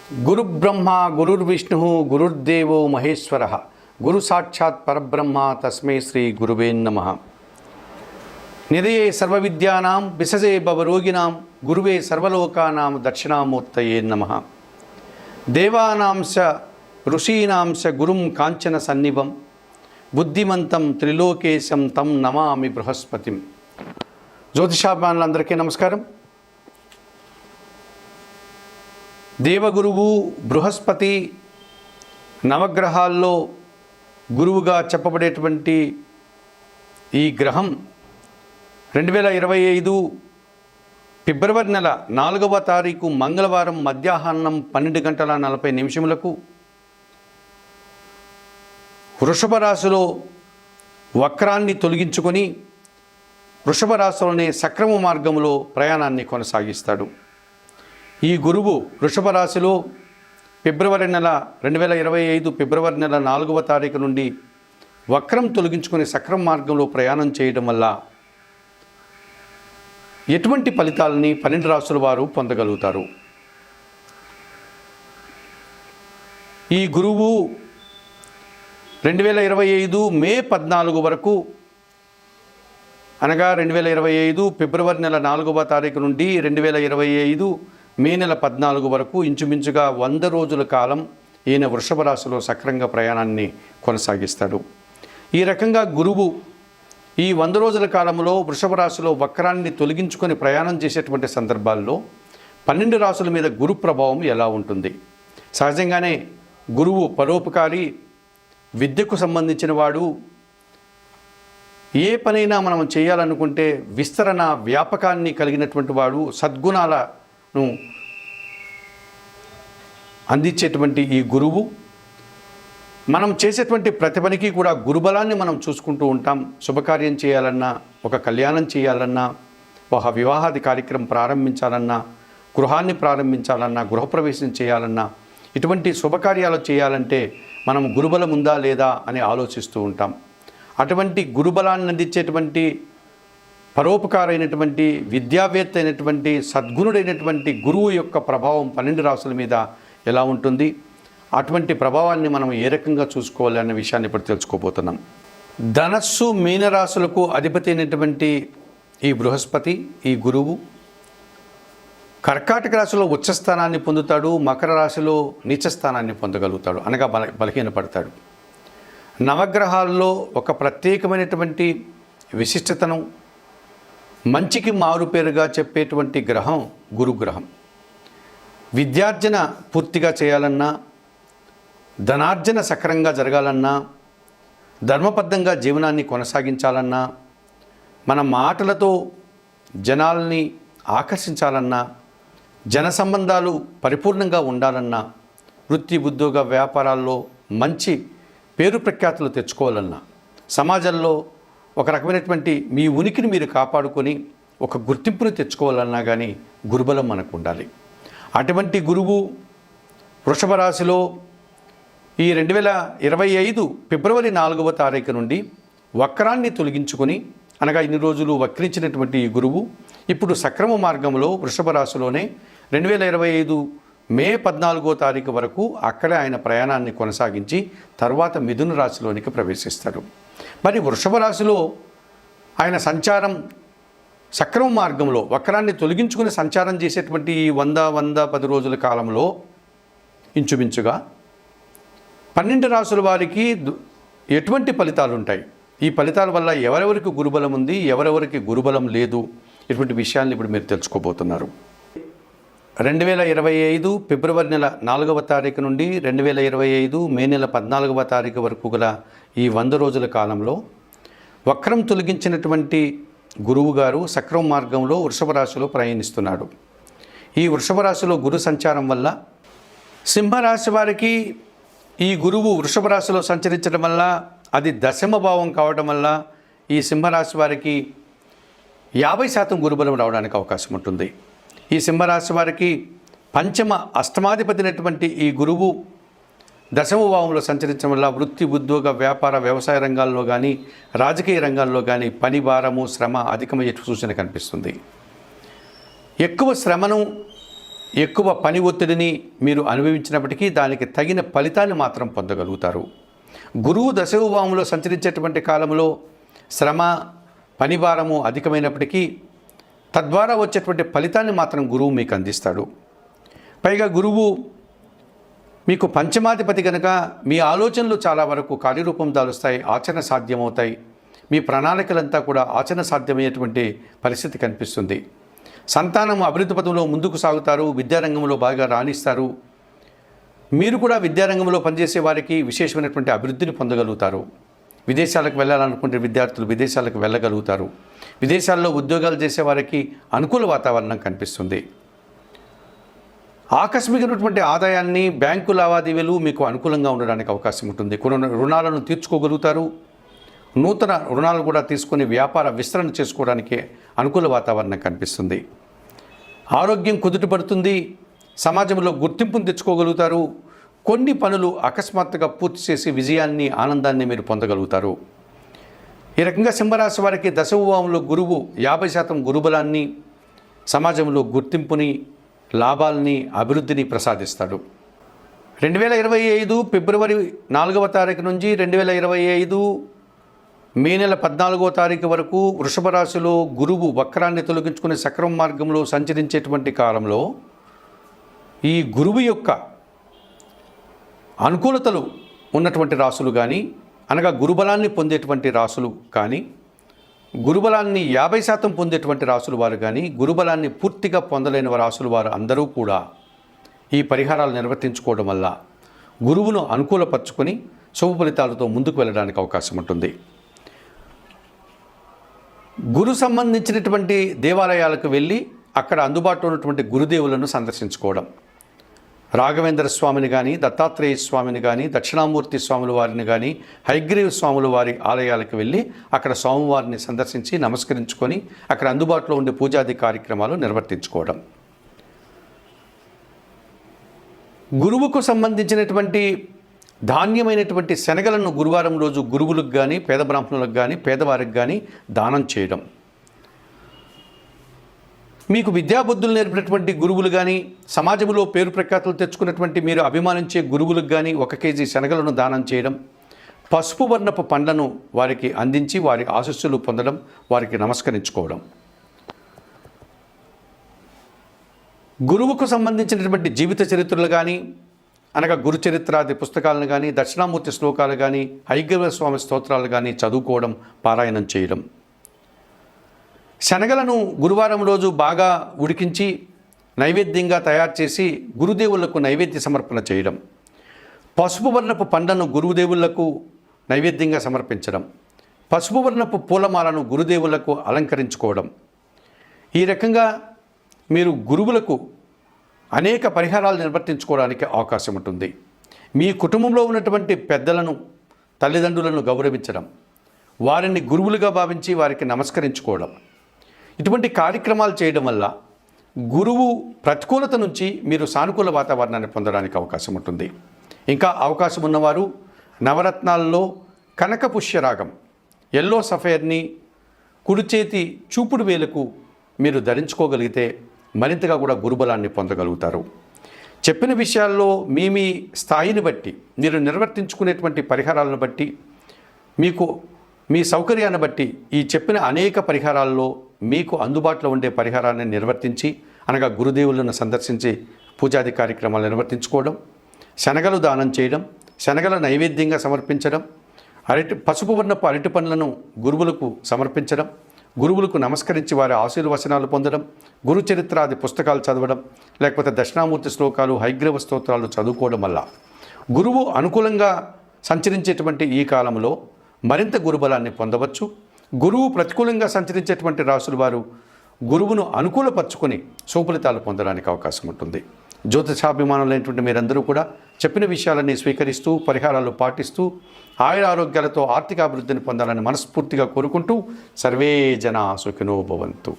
గురుబ్రహ్మ గురుర్విష్ణు గురుర్దేవో మహేశ్వర గురు సాక్షాత్ పరబ్రహ్మ తస్మై శ్రీ గురువే నమః. నిధయే సర్వవిద్యానాం విశజే భవరోగిణాం గురువే సర్వలోకానాం దక్షిణామూర్తయే నమః. దేవానాం చ ఋషీణాం చ గురుం కాంచన సన్నిభం బుద్ధిమంతం త్రిలోకేశం తం నమామి బృహస్పతిం. జ్యోతిషాభిమానులందరికీ నమస్కారం. దేవగురువు బృహస్పతి నవగ్రహాల్లో గురువుగా చెప్పబడేటువంటి ఈ గ్రహం 2025 ఫిబ్రవరి నెల 4వ తారీఖు మంగళవారం మధ్యాహ్నం 12:40 వృషభ రాశిలో వక్రాన్ని తొలగించుకొని వృషభ రాశిలోనే సక్రమ మార్గంలో ప్రయాణాన్ని కొనసాగిస్తాడు. ఈ గురువు వృషభ రాశిలో ఫిబ్రవరి నెల 2025 ఫిబ్రవరి నెల 4వ తారీఖు నుండి వక్రం తొలగించుకుని సక్రమ మార్గంలో ప్రయాణం చేయడం వల్ల ఎటువంటి ఫలితాలని 12 రాశుల వారు పొందగలుగుతారు? ఈ గురువు 2025 మే 14 వరకు అనగా 2025 ఫిబ్రవరి నెల 4వ తారీఖు నుండి 2025 మే నెల 14 వరకు ఇంచుమించుగా 100 రోజుల కాలం ఈయన వృషభ రాశిలో సక్రంగా ప్రయాణాన్ని కొనసాగిస్తాడు. ఈ రకంగా గురువు ఈ 100 రోజుల కాలంలో వృషభ రాశిలో వక్రాన్ని తొలగించుకొని ప్రయాణం చేసేటువంటి సందర్భాల్లో 12 రాశుల మీద గురు ప్రభావం ఎలా ఉంటుంది? సహజంగానే గురువు పరోపకారి, విద్యకు సంబంధించిన వాడు. ఏ పనైనా మనం చేయాలనుకుంటే విస్తరణ వ్యాపకాన్ని కలిగినటువంటి వాడు, సద్గుణాలను అందించేటువంటి ఈ గురువు మనం చేసేటువంటి ప్రతి పనికి కూడా గురుబలాన్ని మనం చూసుకుంటూ ఉంటాం. శుభకార్యం చేయాలన్నా, ఒక కళ్యాణం చేయాలన్నా, ఒక వివాహాది కార్యక్రమం ప్రారంభించాలన్నా, గృహాన్ని ప్రారంభించాలన్నా, గృహప్రవేశం చేయాలన్నా, ఇటువంటి శుభకార్యాలు చేయాలంటే మనం గురుబలం ఉందా లేదా అని ఆలోచిస్తూ ఉంటాం. అటువంటి గురుబలాన్ని అందించేటువంటి పరోపకారైనటువంటి విద్యావేత్త అయినటువంటి సద్గుణుడైనటువంటి గురువు యొక్క ప్రభావం 12 రాశుల మీద ఎలా ఉంటుంది, అటువంటి ప్రభావాన్ని మనం ఏ రకంగా చూసుకోవాలి అనే విషయాన్ని ఇప్పుడు తెలుసుకోబోతున్నాం. ధనస్సు మీనరాశులకు అధిపతి అయినటువంటి ఈ బృహస్పతి, ఈ గురువు కర్కాటక రాశిలో ఉచ్చస్థానాన్ని పొందుతాడు, మకర రాశిలో నీచస్థానాన్ని పొందగలుగుతాడు, అనగా బలహీనపడతాడు. నవగ్రహాల్లో ఒక ప్రత్యేకమైనటువంటి విశిష్టతను, మంచికి మారుపేరుగా చెప్పేటువంటి గ్రహం గురుగ్రహం. విద్యార్జన పూర్తిగా చేయాలన్నా, ధనార్జన సక్రంగా జరగాలన్నా, ధర్మబద్ధంగా జీవనాన్ని కొనసాగించాలన్నా, మన మాటలతో జనాల్ని ఆకర్షించాలన్నా, జన సంబంధాలు పరిపూర్ణంగా ఉండాలన్నా, వృత్తి ఉద్యోగ వ్యాపారాల్లో మంచి పేరు ప్రఖ్యాతులు తెచ్చుకోవాలన్నా, సమాజంలో ఒక రకమైనటువంటి మీ ఉనికిని మీరు కాపాడుకొని ఒక గుర్తింపును తెచ్చుకోవాలన్నా కానీ గురుబలం మనకు ఉండాలి. అటువంటి గురువు వృషభ రాశిలో ఈ 2025 ఫిబ్రవరి 4వ తారీఖు నుండి వక్రాన్ని తొలగించుకొని, అనగా ఇన్ని రోజులు వక్రించినటువంటి ఈ గురువు ఇప్పుడు సక్రమ మార్గంలో వృషభ రాశిలోనే 2025 మే 14వ తారీఖు వరకు అక్కడే ఆయన ప్రయాణాన్ని కొనసాగించి తర్వాత మిథున రాశిలోనికి ప్రవేశిస్తాడు. మరి వృషభ రాశిలో ఆయన సంచారం సక్రమ మార్గంలో వక్రాన్ని తొలగించుకుని సంచారం చేసేటువంటి ఈ 110 రోజుల కాలంలో ఇంచుమించుగా 12 రాశుల వారికి ఎటువంటి ఫలితాలు ఉంటాయి? ఈ ఫలితాల వల్ల ఎవరెవరికి గురుబలం ఉంది, ఎవరెవరికి గురుబలం లేదు, ఇటువంటి విషయాన్ని ఇప్పుడు మీరు తెలుసుకోబోతున్నారు. 2025 ఫిబ్రవరి నెల 4వ తారీఖు నుండి 2025 మే నెల 14వ తారీఖు వరకు గల ఈ 100 రోజుల కాలంలో వక్రం తొలగించినటువంటి గురువు గారు సక్రమ మార్గంలో వృషభ రాశిలో ప్రయాణిస్తున్నాడు. ఈ వృషభ రాశిలో గురు సంచారం వల్ల సింహరాశి వారికి ఈ గురువు వృషభ రాశిలో సంచరించడం వల్ల, అది దశమ భావం కావడం వల్ల ఈ సింహరాశి వారికి 50% గురుబలం రావడానికి అవకాశం ఉంటుంది. ఈ సింహరాశి వారికి పంచమ అష్టమాధిపతినటువంటి ఈ గురువు దశమ భావంలో సంచరించడం వల్ల వృత్తి ఉద్యోగ వ్యాపార వ్యవసాయ రంగాల్లో కానీ రాజకీయ రంగాల్లో కానీ పని భారము శ్రమ అధికమయ్యే సూచన కనిపిస్తుంది. ఎక్కువ శ్రమను ఎక్కువ పని ఒత్తిడిని మీరు అనుభవించినప్పటికీ దానికి తగిన ఫలితాన్ని మాత్రం పొందగలుగుతారు. గురువు దశమభావంలో సంచరించేటువంటి కాలంలో శ్రమ పని భారము అధికమైనప్పటికీ తద్వారా వచ్చేటువంటి ఫలితాన్ని మాత్రం గురువు మీకు అందిస్తాడు. పైగా గురువు మీకు పంచమాధిపతి కనుక మీ ఆలోచనలు చాలా వరకు కార్యరూపం దాలుస్తాయి, ఆచరణ సాధ్యమవుతాయి. మీ ప్రణాళికలంతా కూడా ఆచరణ సాధ్యమయ్యేటువంటి పరిస్థితి కనిపిస్తుంది. సంతానం అభివృద్ధి పథంలో ముందుకు సాగుతారు, విద్యారంగంలో బాగా రాణిస్తారు. మీరు కూడా విద్యారంగంలో పనిచేసే వారికి విశేషమైనటువంటి అభివృద్ధిని పొందగలుగుతారు. విదేశాలకు వెళ్ళాలనుకుంటే విద్యార్థులు విదేశాలకు వెళ్ళగలుగుతారు. విదేశాల్లో ఉద్యోగాలు చేసే వారికి అనుకూల వాతావరణం కనిపిస్తుంది. ఆకస్మికమైనటువంటి ఆదాయాన్ని బ్యాంకు లావాదేవీలు మీకు అనుకూలంగా ఉండడానికి అవకాశం ఉంటుంది. కొన్ని రుణాలను తీర్చుకోగలుగుతారు. నూతన రుణాలు కూడా తీసుకొని వ్యాపార విస్తరణ చేసుకోవడానికి అనుకూల వాతావరణం కనిపిస్తుంది. ఆరోగ్యం కుదుటపడుతుంది. సమాజంలో గుర్తింపును తెచ్చుకోగలుగుతారు. కొన్ని పనులు అకస్మాత్తుగా పూర్తి చేసి విజయాన్ని ఆనందాన్ని మీరు పొందగలుగుతారు. ఈ రకంగా సింహరాశి వారికి దశమభావంలో గురువు 50% గురుబలాన్ని, సమాజంలో గుర్తింపుని, లాభాలని, అభివృద్ధిని ప్రసాదిస్తాడు. 2025 ఫిబ్రవరి 4వ తారీఖు నుంచి 2025 మే నెల 14వ తారీఖు వరకు వృషభ రాశిలో గురువు వక్రాన్ని తొలగించుకునే సక్రమ మార్గంలో సంచరించేటువంటి కాలంలో ఈ గురువు యొక్క అనుకూలతలు ఉన్నటువంటి రాసులు కానీ, అనగా గురుబలాన్ని పొందేటువంటి రాసులు కానీ, గురుబలాన్ని 50% పొందేటువంటి రాసులు వారు కానీ, గురుబలాన్ని పూర్తిగా పొందలేని రాసులు వారు అందరూ కూడా ఈ పరిహారాలు నిర్వర్తించుకోవడం వల్ల గురువును అనుకూలపరుచుకొని శుభ ఫలితాలతో ముందుకు వెళ్ళడానికి అవకాశం ఉంటుంది. గురు సంబంధించినటువంటి దేవాలయాలకు వెళ్ళి అక్కడ అందుబాటులో ఉన్నటువంటి గురుదేవులను సందర్శించుకోవడం, రాఘవేంద్ర స్వామిని కానీ, దత్తాత్రేయ స్వామిని కానీ, దక్షిణామూర్తి స్వాముల వారిని కానీ, హయగ్రీవ స్వాముల వారి ఆలయాలకు వెళ్ళి అక్కడ స్వామివారిని సందర్శించి నమస్కరించుకొని అక్కడ అందుబాటులో ఉండే పూజాది కార్యక్రమాలు నిర్వర్తించుకోవడం. గురువుకు సంబంధించినటువంటి ధాన్యమైనటువంటి శనగలను గురువారం రోజు గురువులకు కానీ, పేద బ్రాహ్మణులకు కానీ, పేదవారికి కానీ దానం చేయడం. మీకు విద్యాబుద్ధులు నేర్పినటువంటి గురువులు కానీ, సమాజంలో పేరు ప్రఖ్యాతులు తెచ్చుకున్నటువంటి మీరు అభిమానించే గురువులకు కానీ 1 కేజీ శనగలను దానం చేయడం, పసుపు వర్ణపు పండ్లను వారికి అందించి వారి ఆశీస్సులు పొందడం, వారికి నమస్కరించుకోవడం. గురువుకు సంబంధించినటువంటి జీవిత చరిత్రలు కానీ, అనగా గురు చరిత్రాది పుస్తకాలను కానీ, దక్షిణామూర్తి శ్లోకాలు కానీ, హయగ్రీవ స్వామి స్తోత్రాలు కానీ చదువుకోవడం, పారాయణం చేయడం. శనగలను గురువారం రోజు బాగా ఉడికించి నైవేద్యంగా తయారు చేసి గురుదేవులకు నైవేద్య సమర్పణ చేయడం. పసుపు వర్ణపు పండ్లను గురుదేవులకు నైవేద్యంగా సమర్పించడం. పసుపు వర్ణపు పూలమాలను గురుదేవులకు అలంకరించుకోవడం. ఈ రకంగా మీరు గురువులకు అనేక పరిహారాలు నిర్వర్తించుకోవడానికి అవకాశం ఉంటుంది. మీ కుటుంబంలో ఉన్నటువంటి పెద్దలను, తల్లిదండ్రులను గౌరవించడం, వారిని గురువులుగా భావించి వారికి నమస్కరించుకోవడం, ఇటువంటి కార్యక్రమాలు చేయడం వల్ల గురువు ప్రతికూలత నుంచి మీరు సానుకూల వాతావరణాన్ని పొందడానికి అవకాశం ఉంటుంది. ఇంకా అవకాశం ఉన్నవారు నవరత్నాల్లో కనక పుష్యరాగం ఎల్లో సఫైర్ని కుడి చేతి చూపుడు వేలకు మీరు ధరించుకోగలిగితే మరింతగా కూడా గురుబలాన్ని పొందగలుగుతారు. చెప్పిన విషయాల్లో మీ స్థాయిని బట్టి, మీరు నిర్వర్తించుకునేటువంటి పరిహారాలను బట్టి, మీకు మీ సౌకర్యాన్ని బట్టి ఈ చెప్పిన అనేక పరిహారాల్లో మీకు అందుబాటులో ఉండే పరిహారాన్ని నిర్వర్తించి, అనగా గురుదేవులను సందర్శించి పూజాది కార్యక్రమాలు నిర్వర్తించుకోవడం, శనగలు దానం చేయడం, శనగల నైవేద్యంగా సమర్పించడం, పసుపు వర్ణపు అరటి పండ్లను గురువులకు సమర్పించడం, గురువులకు నమస్కరించి వారి ఆశీర్వచనాలు పొందడం, గురు చరిత్రాది పుస్తకాలు చదవడం, లేకపోతే దక్షిణామూర్తి శ్లోకాలు, హయగ్రీవ స్తోత్రాలు చదువుకోవడం వల్ల గురువు అనుకూలంగా సంచరించేటువంటి ఈ కాలంలో మరింత గురుబలాన్ని పొందవచ్చు. గురువు ప్రతికూలంగా సంచరించేటువంటి రాసుల వారు గురువును అనుకూలపరుచుకొని సుఫలితాలు పొందడానికి అవకాశం ఉంటుంది. జ్యోతిషాభిమానులైనటువంటి మీరందరూ కూడా చెప్పిన విషయాలన్నీ స్వీకరిస్తూ, పరిహారాలు పాటిస్తూ, ఆయుర ఆరోగ్యాలతో ఆర్థిక అభివృద్ధిని పొందాలని మనస్ఫూర్తిగా కోరుకుంటూ సర్వే జనా సుఖినో భవంతు.